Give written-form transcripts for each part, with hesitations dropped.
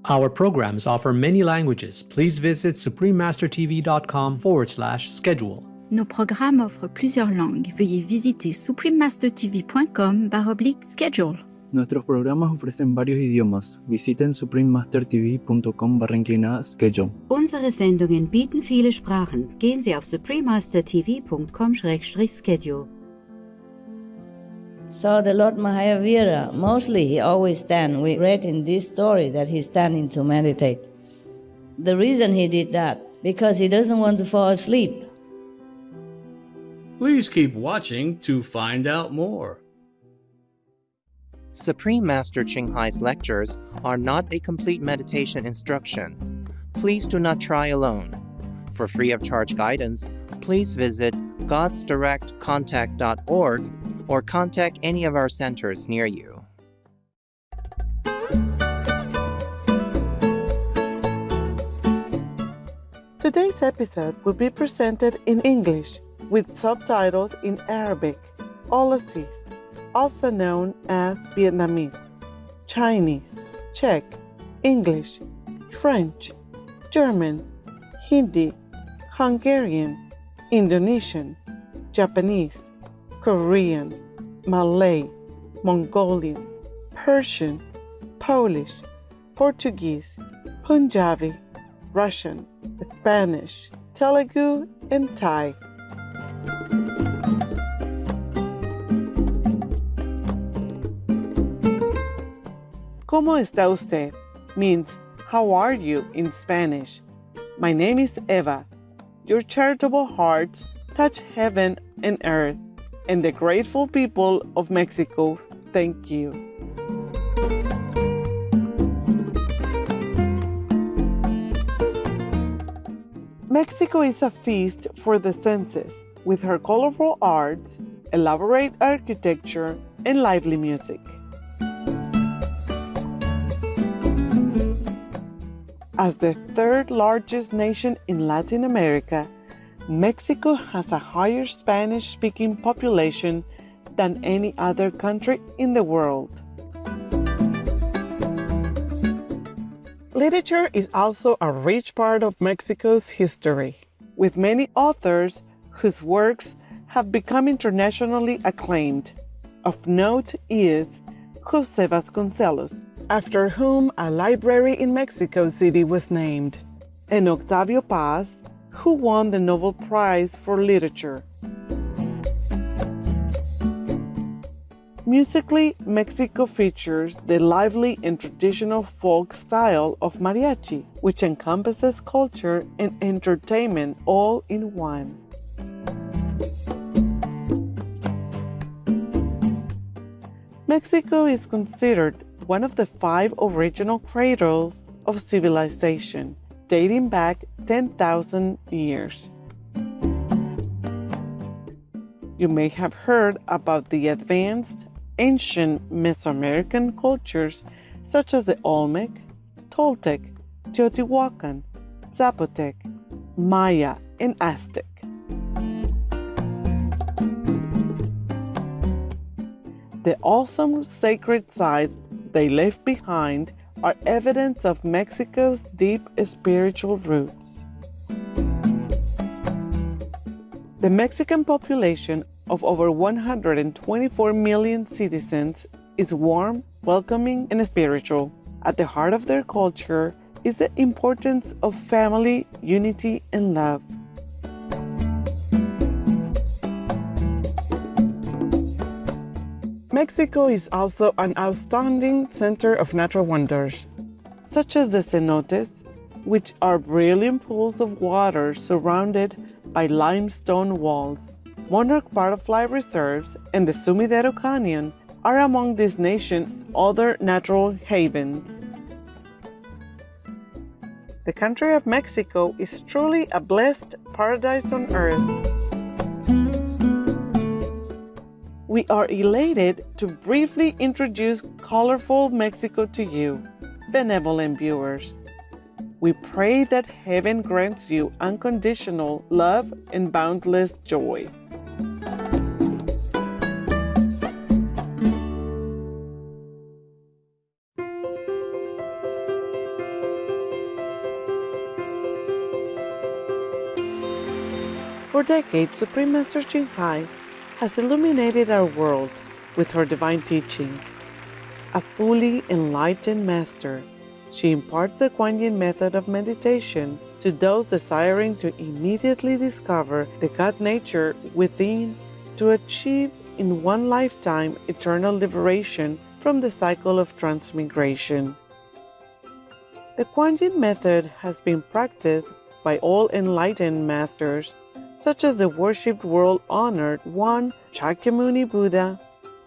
Our programs offer many languages. Please visit suprememastertv.com/schedule. Nos programmes offrent plusieurs langues. Veuillez visiter suprememastertv.com/schedule. Nuestros programas ofrecen varios idiomas. Visiten suprememastertv.com/schedule. Unsere Sendungen bieten viele Sprachen. Gehen Sie auf suprememastertv.com/schedule. So the Lord Mahavira, mostly he always stand. We read in this story that he's standing to meditate. The reason he did that, because he doesn't want to fall asleep. Please keep watching to find out more. Supreme Master Ching Hai's lectures are not a complete meditation instruction. Please do not try alone. For free of charge guidance, please visit godsdirectcontact.org or contact any of our centers near you. Today's episode will be presented in English with subtitles in Arabic, Aulasese, also known as Vietnamese, Chinese, Czech, English, French, German, Hindi, Hungarian, Indonesian, Japanese, Korean, Malay, Mongolian, Persian, Polish, Portuguese, Punjabi, Russian, Spanish, Telugu, and Thai. ¿Cómo está usted? Means, how are you in Spanish? My name is Eva. Your charitable hearts touch heaven and earth, and the grateful people of Mexico thank you. Mexico is a feast for the senses, with her colorful arts, elaborate architecture, and lively music. As the third largest nation in Latin America, Mexico has a higher Spanish-speaking population than any other country in the world. Literature is also a rich part of Mexico's history, with many authors whose works have become internationally acclaimed. Of note is José Vasconcelos, after whom a library in Mexico City was named, and Octavio Paz, who won the Nobel Prize for Literature. Musically, Mexico features the lively and traditional folk style of mariachi, which encompasses culture and entertainment all in one. Mexico is considered one of the 5 original cradles of civilization, dating back 10,000 years. You may have heard about the advanced, ancient Mesoamerican cultures such as the Olmec, Toltec, Teotihuacan, Zapotec, Maya, and Aztec. The awesome sacred sites they left behind are evidence of Mexico's deep spiritual roots. The Mexican population of over 124 million citizens is warm, welcoming, and spiritual. At the heart of their culture is the importance of family, unity, and love. Mexico is also an outstanding center of natural wonders, such as the cenotes, which are brilliant pools of water surrounded by limestone walls. Monarch butterfly reserves and the Sumidero Canyon are among this nation's other natural havens. The country of Mexico is truly a blessed paradise on earth. We are elated to briefly introduce colorful Mexico to you, benevolent viewers. We pray that heaven grants you unconditional love and boundless joy. For decades, Supreme Master Ching Hai has illuminated our world with her divine teachings. A fully enlightened master, she imparts the Kuan Yin method of meditation to those desiring to immediately discover the God nature within to achieve in one lifetime eternal liberation from the cycle of transmigration. The Kuan Yin method has been practiced by all enlightened masters, such as the worshipped world-honored one Shakyamuni Buddha,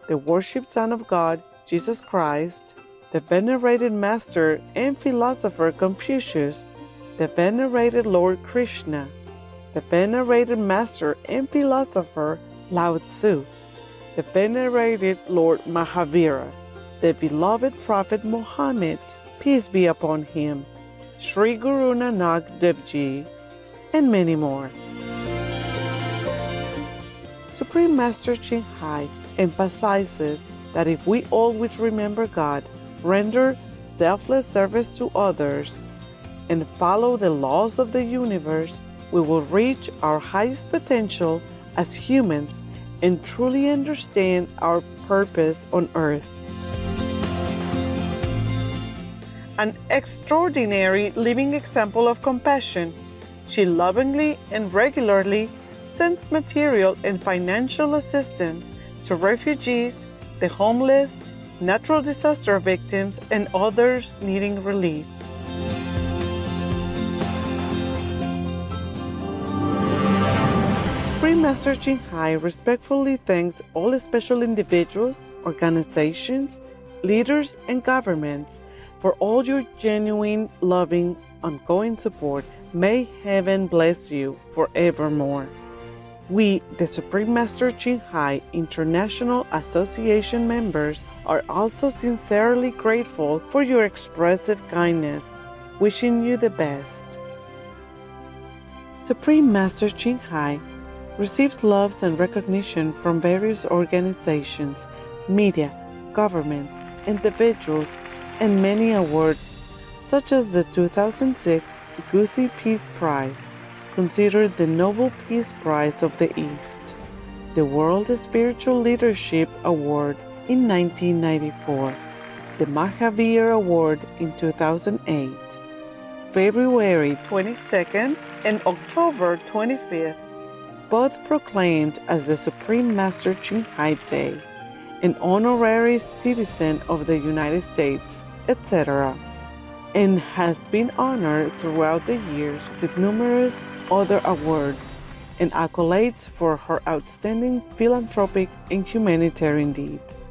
the worshipped Son of God, Jesus Christ, the venerated master and philosopher Confucius, the venerated Lord Krishna, the venerated master and philosopher Lao Tzu, the venerated Lord Mahavira, the beloved Prophet Muhammad, peace be upon him, Sri Guru Nanak Dev Ji, and many more. Supreme Master Ching Hai emphasizes that if we always remember God, render selfless service to others, and follow the laws of the universe, we will reach our highest potential as humans and truly understand our purpose on earth. An extraordinary living example of compassion, she lovingly and regularly sends material and financial assistance to refugees, the homeless, natural disaster victims, and others needing relief. Supreme Master Ching Hai respectfully thanks all special individuals, organizations, leaders, and governments for all your genuine, loving, ongoing support. May heaven bless you forevermore. We, the Supreme Master Ching Hai International Association members, are also sincerely grateful for your expressive kindness, wishing you the best. Supreme Master Ching Hai received loves and recognition from various organizations, media, governments, individuals, and many awards, such as the 2006 Gusi Peace Prize, considered the Nobel Peace Prize of the East, the World Spiritual Leadership Award in 1994, the Mahavir Award in 2008, February 22nd and October 25th, both proclaimed as the Supreme Master Ching Hai Day, an honorary citizen of the United States, etc., and has been honored throughout the years with numerous other awards and accolades for her outstanding philanthropic and humanitarian deeds.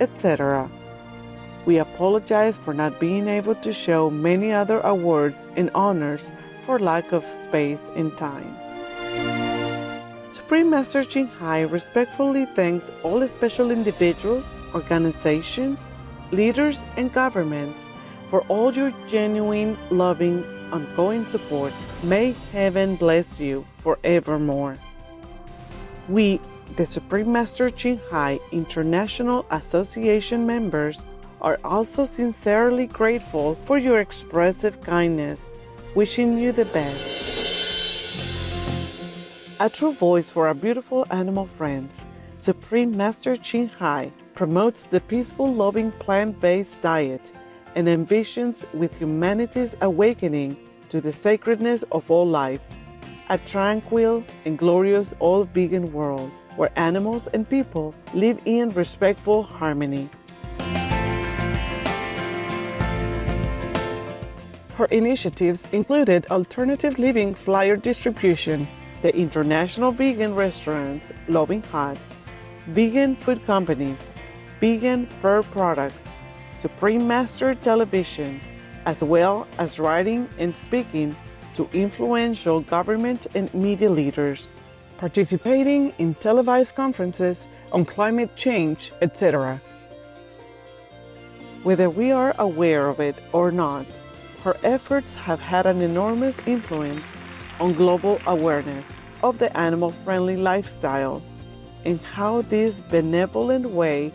etc. We apologize for not being able to show many other awards and honors for lack of space and time. Supreme Master Ching Hai respectfully thanks all special individuals, organizations, leaders, and governments for all your genuine, loving, ongoing support. May heaven bless you forevermore. We, the Supreme Master Ching Hai International Association members, are also sincerely grateful for your expressive kindness, wishing you the best. A true voice for our beautiful animal friends, Supreme Master Ching Hai promotes the peaceful, loving plant-based diet and envisions with humanity's awakening to the sacredness of all life, a tranquil and glorious all-vegan world where animals and people live in respectful harmony. Her initiatives included alternative living flyer distribution, the International Vegan Restaurants Loving Hut, vegan food companies, vegan fur products, Supreme Master Television, as well as writing and speaking to influential government and media leaders, participating in televised conferences on climate change, etc. Whether we are aware of it or not, her efforts have had an enormous influence on global awareness of the animal-friendly lifestyle and how this benevolent way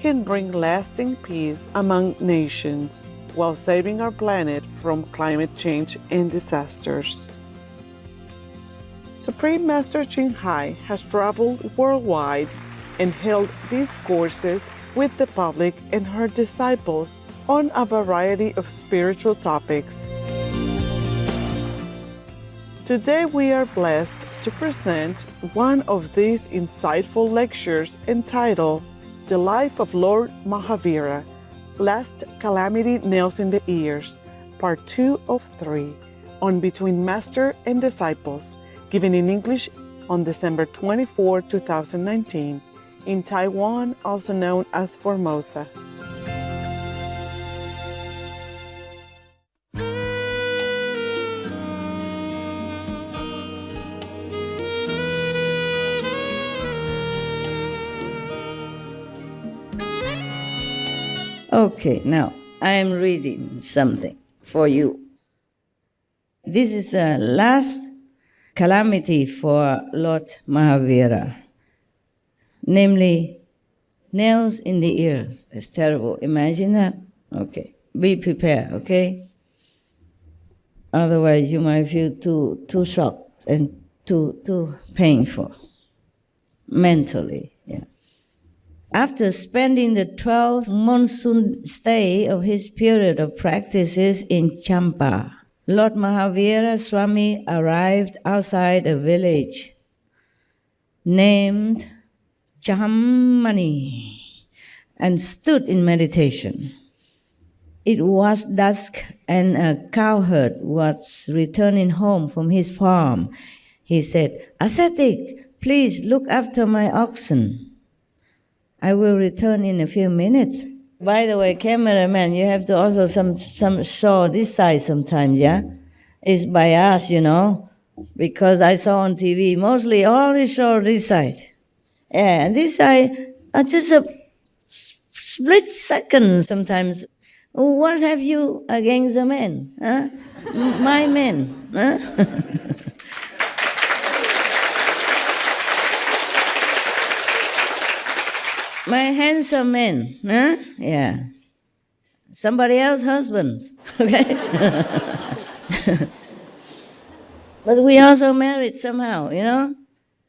can bring lasting peace among nations while saving our planet from climate change and disasters. Supreme Master Ching Hai has traveled worldwide and held discourses with the public and her disciples on a variety of spiritual topics. Today we are blessed to present one of these insightful lectures entitled The Life of Lord Mahavira, Last Calamity Nails in the Ears, Part 2 of 3, on Between Master and Disciples, given in English on December 24, 2019, in Taiwan, also known as Formosa. Okay, now I am reading something for you. This is the last calamity for Lord Mahavira, namely nails in the ears. It's terrible. Imagine that. Okay, be prepared, okay? Otherwise you might feel too shocked and too painful mentally. Yeah. After spending the 12th monsoon stay of his period of practices in Champa, Lord Mahavira Swami arrived outside a village named Chammani and stood in meditation. It was dusk and a cowherd was returning home from his farm. He said, "Ascetic, please look after my oxen. I will return in a few minutes." By the way, cameraman, you have to also some show this side sometimes, yeah? It's biased, you know, because I saw on TV, mostly always show this side. Yeah, and this side, just a split second sometimes. What have you against the men? Huh? My men. Huh? My handsome men, huh? Yeah. Somebody else's husbands, okay? But we also married somehow, you know?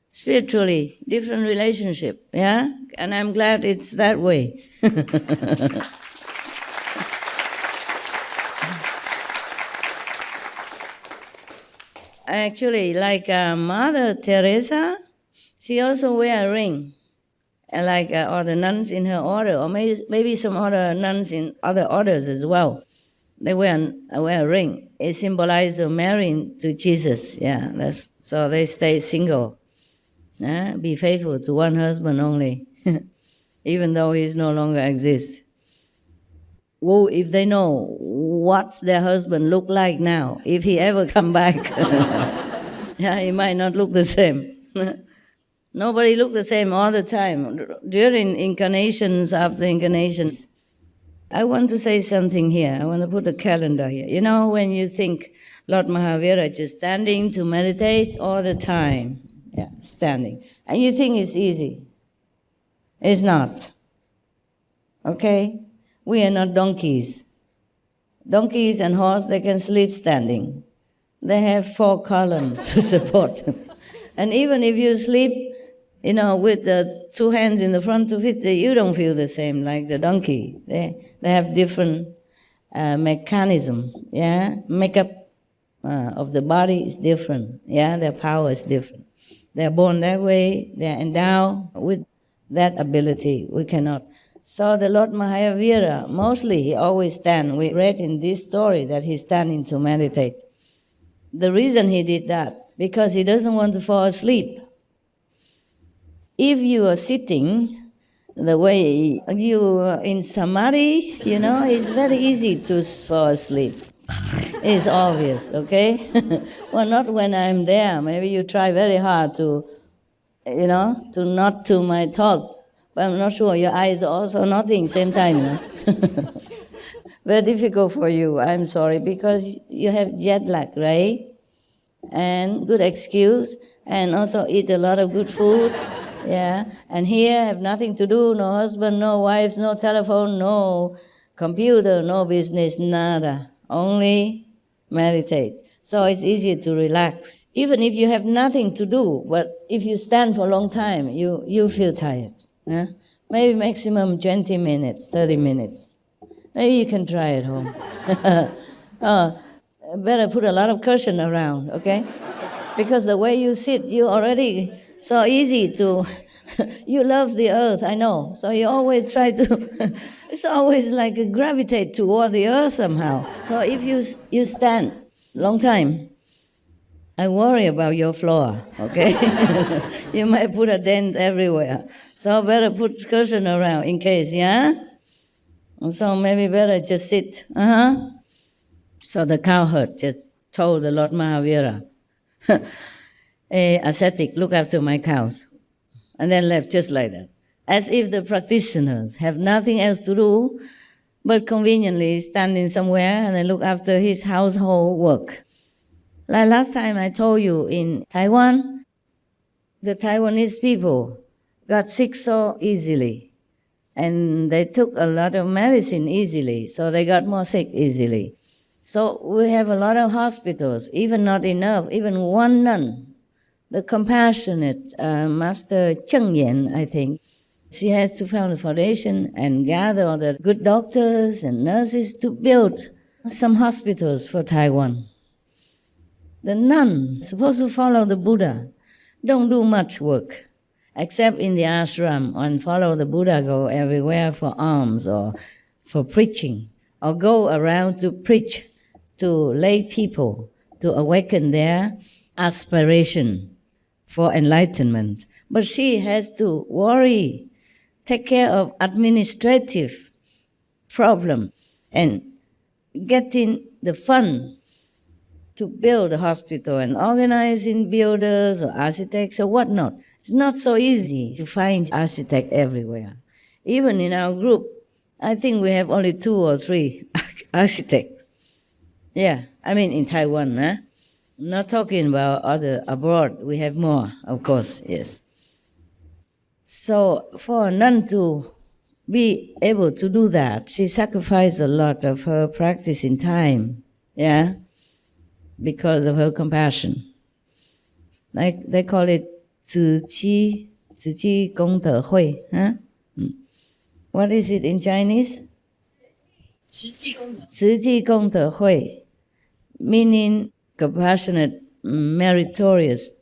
Spiritually, different relationship, yeah? And I'm glad it's that way. Actually, like Mother Teresa, she also wear a ring. Like all the nuns in her order, or maybe some other nuns in other orders as well. They wear a ring. It symbolizes marrying to Jesus. Yeah, so they stay single. Be faithful to one husband only. even though he no longer exists. Woe if they know what their husband look like now, if he ever come back. Yeah, he might not look the same. Nobody look the same all the time. During incarnations, after incarnations. I want to say something here. I want to put a calendar here. You know, when you think Lord Mahavira just standing to meditate all the time, yeah, standing, and you think it's easy. It's not. Okay? We are not donkeys. Donkeys and horse, they can sleep standing. They have 4 columns to support them. And even if you sleep, you know, with the 2 hands in the front of it, you don't feel the same like the donkey. They have different mechanism, yeah? Makeup of the body is different, yeah? Their power is different. They're born that way, they're endowed with that ability. We cannot. So the Lord Mahavira, mostly he always stand. We read in this story that he's standing to meditate. The reason he did that, because he doesn't want to fall asleep. If you are sitting the way you are in samadhi, you know, it's very easy to fall asleep. It's obvious, okay? Well, not when I'm there. Maybe you try very hard to, you know, to not to my talk. But I'm not sure, your eyes are also nodding same time. No? Very difficult for you, I'm sorry, because you have jet lag, right? And good excuse, and also eat a lot of good food, yeah? And here have nothing to do, no husband, no wives, no telephone, no computer, no business, nada. Only meditate. So it's easier to relax. Even if you have nothing to do, but if you stand for a long time, you feel tired. Yeah? Maybe maximum 20 minutes, 30 minutes. Maybe you can try at home. Better put a lot of cushion around, okay? Because the way you sit, you already so easy to, you love the earth, I know. So you always try to, it's always like gravitate toward the earth somehow. So if you stand long time, I worry about your floor, okay? You might put a dent everywhere. So better put cushion around in case, yeah? So maybe better just sit. So the cowherd just told the Lord Mahavira, ascetic, look after my cows. And then left just like that. As if the practitioners have nothing else to do but conveniently standing somewhere and then look after his household work. Like last time I told you in Taiwan, the Taiwanese people got sick so easily. And they took a lot of medicine easily, so they got more sick easily. So we have a lot of hospitals, even not enough, even one nun, the compassionate Master Cheng Yen, I think. She has to found a foundation and gather all the good doctors and nurses to build some hospitals for Taiwan. The nun, supposed to follow the Buddha, don't do much work, except in the ashram, and follow the Buddha, go everywhere for alms or for preaching, or go around to preach to lay people to awaken their aspiration for enlightenment. But she has to worry, take care of administrative problem, and getting the fund to build a hospital and organizing builders or architects or whatnot. It's not so easy to find architects everywhere. Even in our group, I think we have only 2 or 3 architects. Yeah, I mean in Taiwan, I'm not talking about other abroad. We have more, of course, yes. So for a nun to be able to do that, she sacrificed a lot of her practicing time, yeah, because of her compassion. Like they call it 子机功德会, huh? What is it in Chinese? 慈济功德会, meaning compassionate, meritorious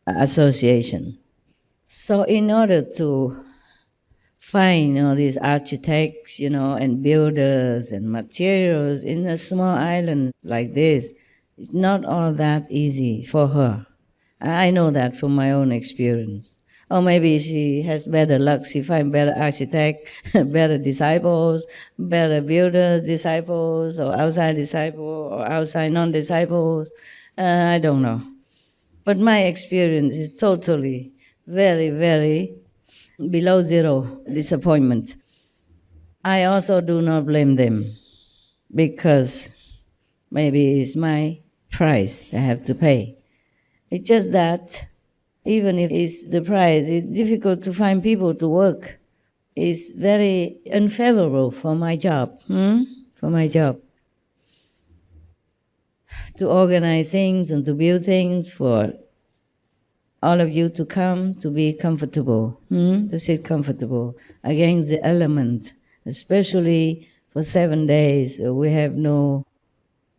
association. So in order to find all these architects, and builders and materials in a small island like this, it's not all that easy for her. I know that from my own experience. Or maybe she has better luck, she finds better architect, better disciples, better builder disciples, or outside disciples, or outside non-disciples. I don't know. But my experience is totally very, very below zero disappointment. I also do not blame them because maybe it's my price I have to pay. It's just that even if it's the price, it's difficult to find people to work. It's very unfavorable for my job, for my job. To organize things and to build things for all of you to come, to be comfortable, to sit comfortable against the element, especially for 7 days. We have no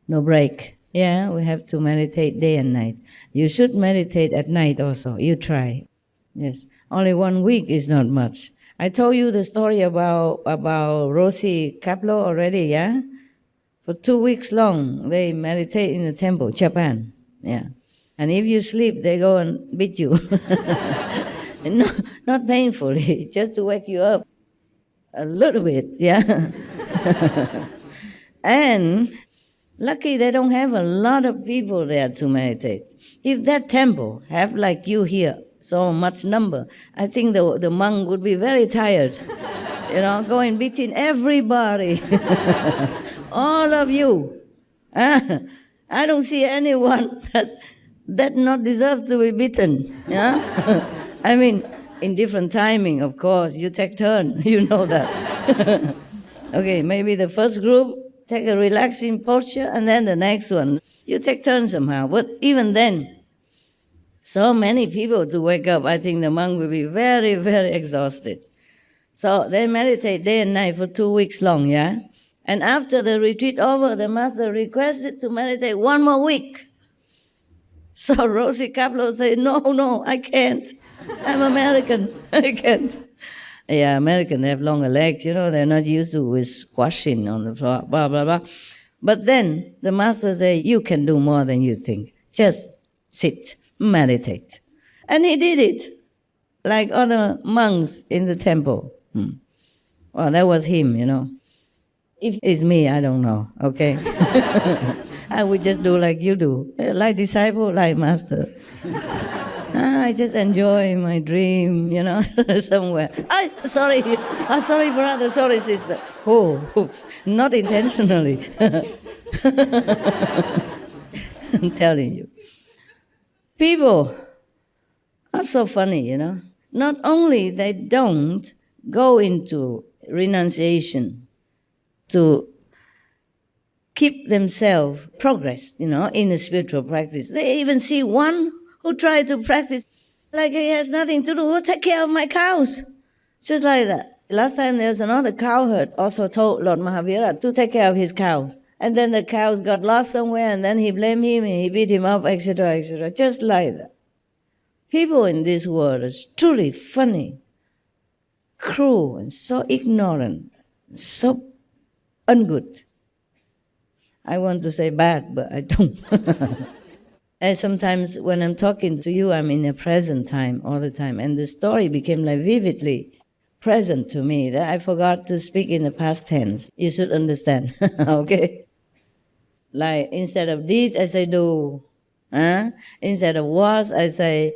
break. Yeah, we have to meditate day and night. You should meditate at night also. You try. Yes, only 1 week is not much. I told you the story about Rosie Kaplo already, yeah? For 2 weeks long, they meditate in the temple, Japan. Yeah. And if you sleep, they go and beat you. No, not painfully, just to wake you up a little bit, yeah? And lucky they don't have a lot of people there to meditate. If that temple have like you here, so much number, I think the monk would be very tired. Going beating everybody. All of you. I don't see anyone that not deserve to be beaten. Yeah? I mean, in different timing, of course. You take turn, you know that. Okay, maybe the first group take a relaxing posture, and then the next one. You take turns somehow. But even then, so many people to wake up, I think the monk will be very, very exhausted. So they meditate day and night for 2 weeks long, yeah? And after the retreat over, the master requested to meditate 1 more week. So Rosie Kaplo said, no, I can't. I'm American, I can't. Yeah, Americans have longer legs, they're not used to with squashing on the floor, blah, blah, blah. But then the master said, you can do more than you think. Just sit, meditate. And he did it, like other monks in the temple. Well, that was him, If it's me, I don't know, okay? I would just do like you do, like disciple, like master. I just enjoy my dream, somewhere. Sorry, brother, sorry, sister. Oops, not intentionally. I'm telling you. People are so funny, Not only they don't go into renunciation to keep themselves progress, in the spiritual practice. They even see one who tried to practice like he has nothing to do. Who take care of my cows? Just like that. Last time there was another cowherd also told Lord Mahavira to take care of his cows. And then the cows got lost somewhere, and then he blamed him and he beat him up, etc., etc. Just like that. People in this world are truly funny, cruel, and so ignorant, so ungood. I want to say bad, but I don't. And sometimes when I'm talking to you, I'm in a present time all the time. And the story became like vividly present to me that I forgot to speak in the past tense. You should understand, okay? Like instead of did, I say do. Instead of was, I say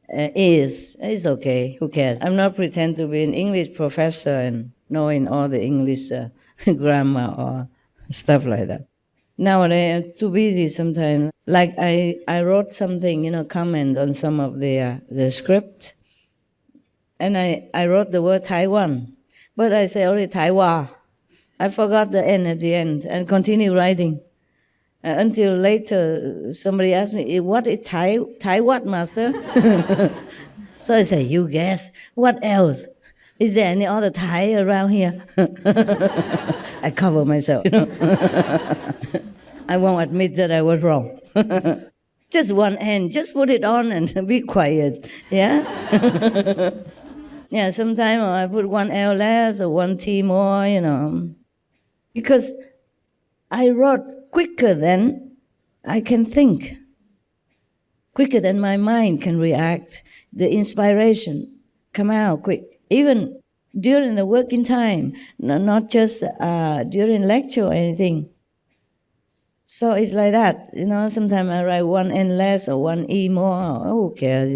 is. It's okay, who cares? I'm not pretend to be an English professor and knowing all the English grammar or stuff like that. Nowadays, I'm too busy sometimes. Like I wrote something, comment on some of the script, and I wrote the word Taiwan, but I say only Taiwan. I forgot the N at the end and continue writing. Until later, somebody asked me, what is Thai what, master? So I say, you guess, what else? Is there any other Thai around here? I cover myself, I won't admit that I was wrong. Just one hand, just put it on and be quiet, yeah? Yeah, sometimes I put one L less or one T more, Because I wrote quicker than I can think, quicker than my mind can react. The inspiration come out quick, even during the working time, not just during lecture or anything. So it's like that, sometimes I write one N less or one E more, who cares,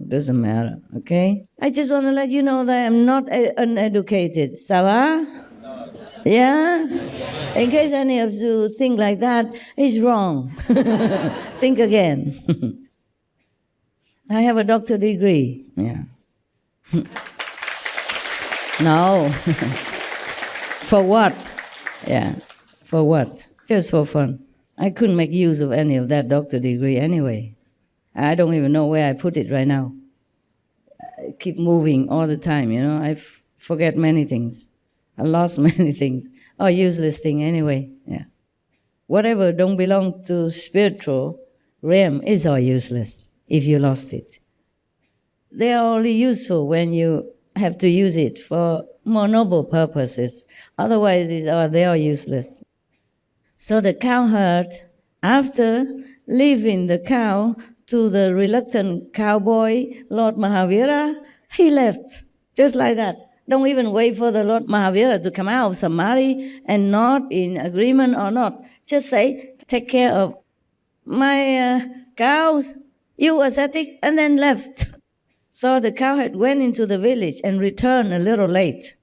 doesn't matter, okay? I just want to let you know that I'm not uneducated, ça va? Yeah? In case any of you think like that, it's wrong. Think again. I have a doctorate degree, yeah. No. For what? Yeah, for what? Just for fun. I couldn't make use of any of that doctorate degree anyway. I don't even know where I put it right now. I keep moving all the time, I forget many things. I lost many things. Oh, useless thing anyway, yeah. Whatever don't belong to spiritual realm is all useless if you lost it. They are only useful when you have to use it for more noble purposes. Otherwise, they are useless. So the cowherd, after leaving the cow to the reluctant cowboy, Lord Mahavira, he left, just like that. Don't even wait for the Lord Mahavira to come out of Samadhi and not in agreement or not. Just say, take care of my cows, you ascetic, and then left. So the cowherd went into the village and returned a little late.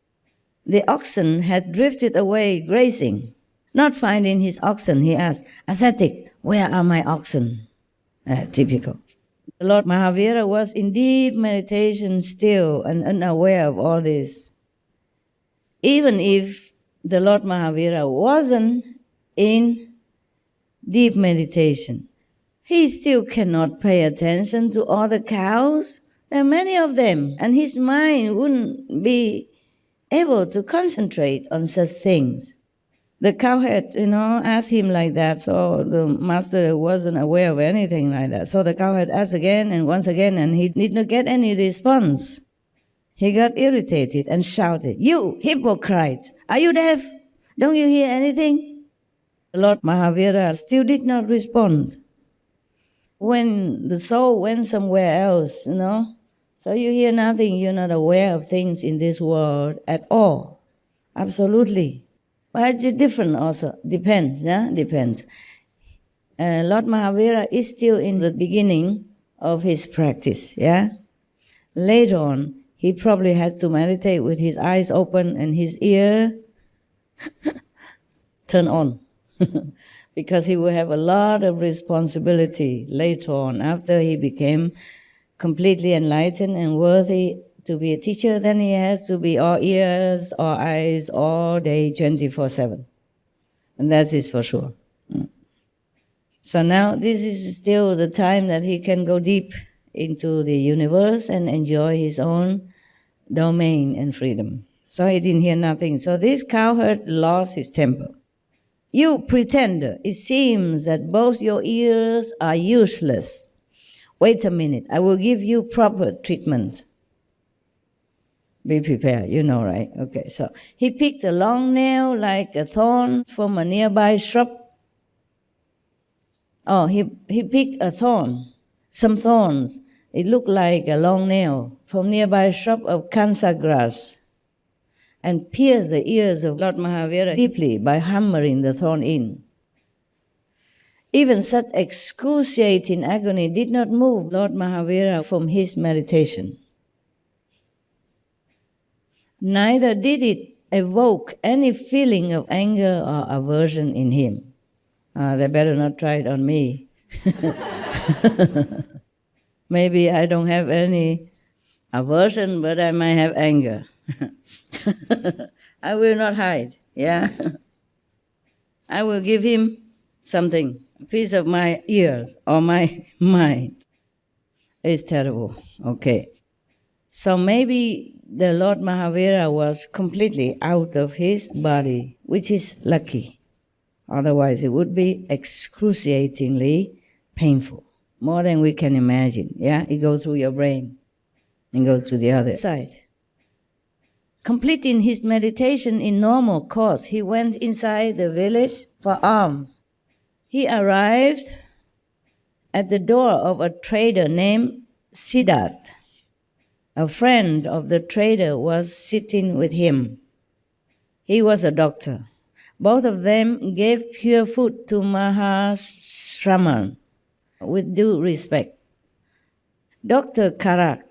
The oxen had drifted away grazing. Not finding his oxen, he asked, ascetic, where are my oxen? Typical. The Lord Mahavira was in deep meditation still and unaware of all this. Even if the Lord Mahavira wasn't in deep meditation, he still cannot pay attention to all the cows. There are many of them, and his mind wouldn't be able to concentrate on such things. The cowherd, asked him like that, so the master wasn't aware of anything like that. So the cowherd asked again and once again, and he did not get any response. He got irritated and shouted, "You hypocrite! Are you deaf? Don't you hear anything?" The Lord Mahavira still did not respond. When the soul went somewhere else, so you hear nothing, you're not aware of things in this world at all. Absolutely. But it's different also. Depends, yeah? Depends. Lord Mahavira is still in the beginning of his practice, yeah? Later on, he probably has to meditate with his eyes open and his ear turned on. Because he will have a lot of responsibility later on. After he became completely enlightened and worthy to be a teacher, then he has to be all ears, all eyes, all day, 24/7. And that is for sure. So now this is still the time that he can go deep into the universe and enjoy his own domain and freedom. So he didn't hear nothing. So this cowherd lost his temper. "You pretender, it seems that both your ears are useless. Wait a minute, I will give you proper treatment." Be prepared, right? Okay, so he picked a long nail like a thorn from a nearby shrub. Oh, he picked a thorn, some thorns. It looked like a long nail from nearby shrub of kansa grass, and pierced the ears of Lord Mahavira deeply by hammering the thorn in. Even such excruciating agony did not move Lord Mahavira from his meditation. Neither did it evoke any feeling of anger or aversion in him. They better not try it on me. Maybe I don't have any aversion, but I might have anger. I will not hide, yeah? I will give him something, a piece of my ears or my mind. It's terrible, okay. So maybe the Lord Mahavira was completely out of his body, which is lucky. Otherwise, it would be excruciatingly painful, more than we can imagine. Yeah, it goes through your brain and goes to the other side. Completing his meditation in normal course, he went inside the village for alms. He arrived at the door of a trader named Siddhartha. A friend of the trader was sitting with him. He was a doctor. Both of them gave pure food to Mahashraman with due respect. Dr. Karak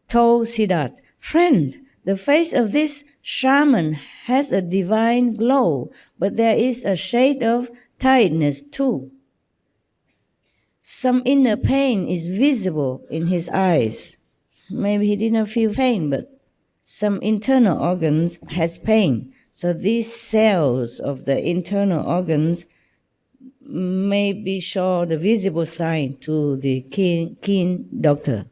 told Siddhartha, "Friend, the face of this shaman has a divine glow, but there is a shade of tiredness too. Some inner pain is visible in his eyes." Maybe he didn't feel pain, but some internal organs has pain. So these cells of the internal organs maybe show the visible sign to the keen doctor.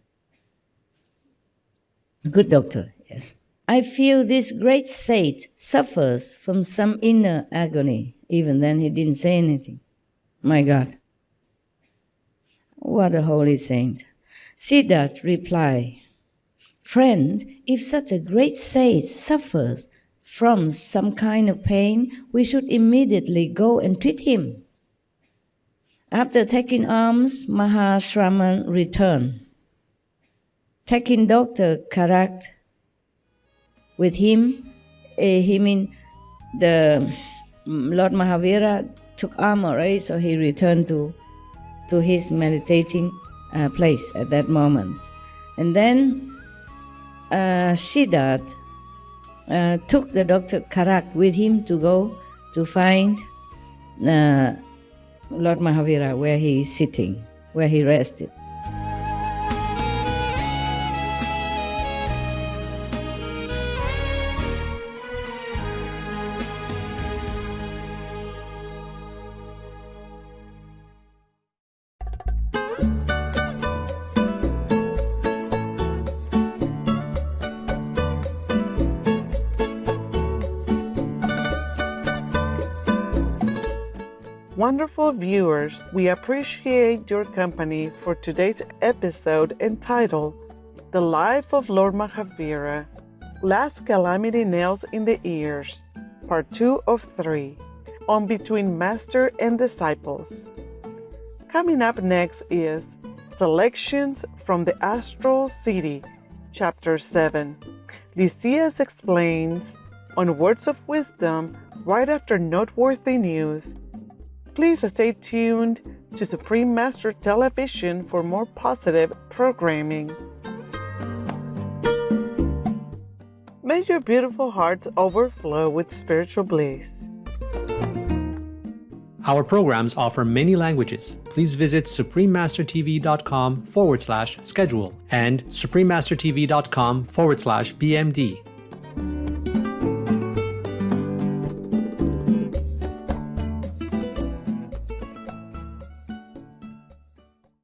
Good doctor, yes. I feel this great sage suffers from some inner agony. Even then he didn't say anything. My God. What a holy saint. Siddhartha replied, "Friend, if such a great sage suffers from some kind of pain, we should immediately go and treat him." After taking alms, Mahashraman returned. Taking Dr. Karak with him, the Lord Mahavira took alms already, so he returned to his meditating place at that moment. And then Siddhartha took the Dr. Karak with him to go to find Lord Mahavira where he is sitting, where he rested. Wonderful viewers, we appreciate your company for today's episode entitled The Life of Lord Mahavira, Last Calamity Nails in the Ears, Part 2 of 3, on Between Master and Disciples. Coming up next is Selections from the Astral City, Chapter 7. Lysias explains on Words of Wisdom right after Noteworthy News. Please stay tuned to Supreme Master Television for more positive programming. May your beautiful hearts overflow with spiritual bliss. Our programs offer many languages. Please visit suprememastertv.com/schedule and suprememastertv.com/BMD.